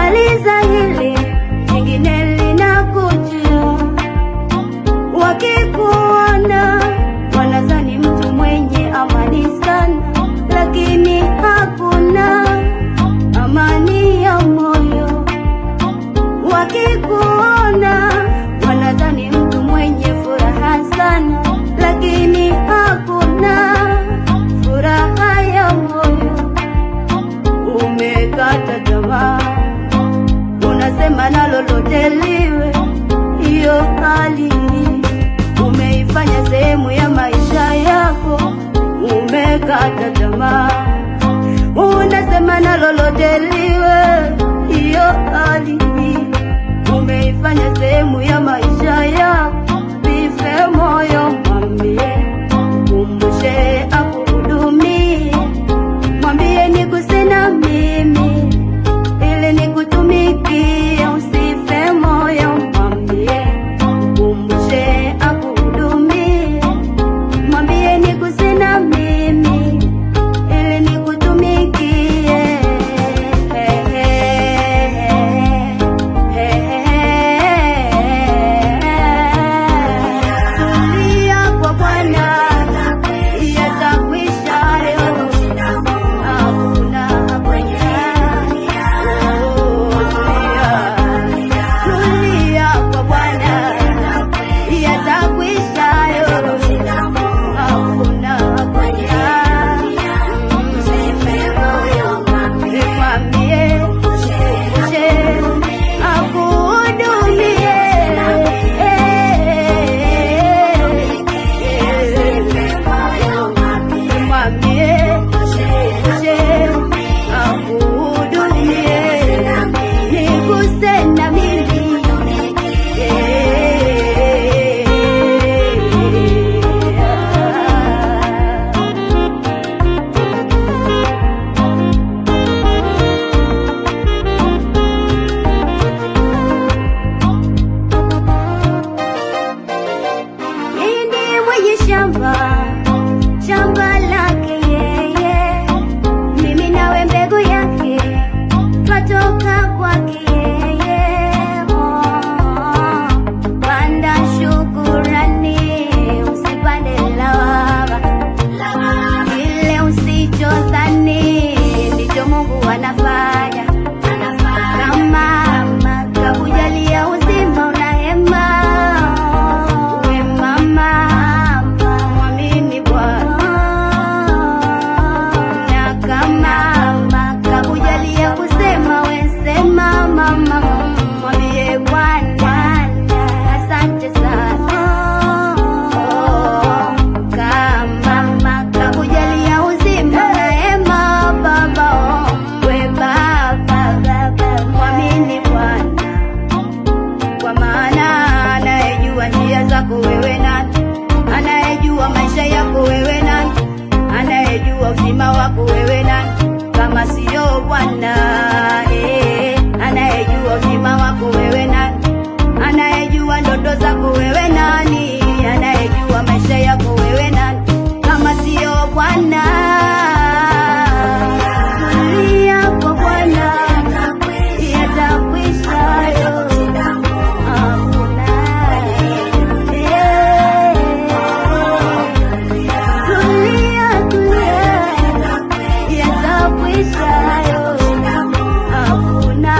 nikimaliza hili jingine linakuja. Wakikuona wanadhani mtu mwenye amani sana, lakini hakuna amani ya moyo. Wakikuona wanadhani mtu mwenye furaha sana, lakini hakuna furaha ya moyo. Umekata tamaa, unasema na lolote liwe. Hiyo hali umeifanya sehemu ya maisha yako. Umekata tamaa, unasema na lolote liwe. Hiyo hali umeifanya sehemu ya maisha yako. Sife moyo, mwambie, kumbushe akuhudumie. Mwambie niguse na mimi ili nikutumikie. Usife moyo, mwambie, kumbushe akuhudumie. Mwambie niguse na mimi ili nikutumikie. Tulia kwa Bwana, yatakwisha hayo. Hakuna tulia kwa Bwana, yatakwisha hayo. Hakuna mwambie, kumbushe akuhudumie. Mwambie, kumbushe akuhudumie. Niguse na mimi Mimi mwenye shamba lake yeye, mimi nawe mbegu yake, twatoka kwake yeye. Panda shukurani, usipande lawama. Kile usichodhani ndicho Mungu anafanya. Kama kakujalia uzima unahema, we mama, mwamini Bwana. Na kama kakujalia kusema, we sema mama, mwambie Bwana asante sana. Kama kakujalia uzima unahema, baba, we baba, mwamini Bwana, kwa maana anayejua njia zako wewe nani? Anayejua maisha yako wewe nani? Anayejua uzima wako wewe nani kama siyo Bwana? Anayejua uzima wako wewe nani? Anayejua ndoto zako wewe nani? Anayejua maisha yako wewe nani kama siyo Bwana? Tulia kwa Bwana, yatakwisha hayo. Hakuna tulia, yatakwisha hayo. Hakuna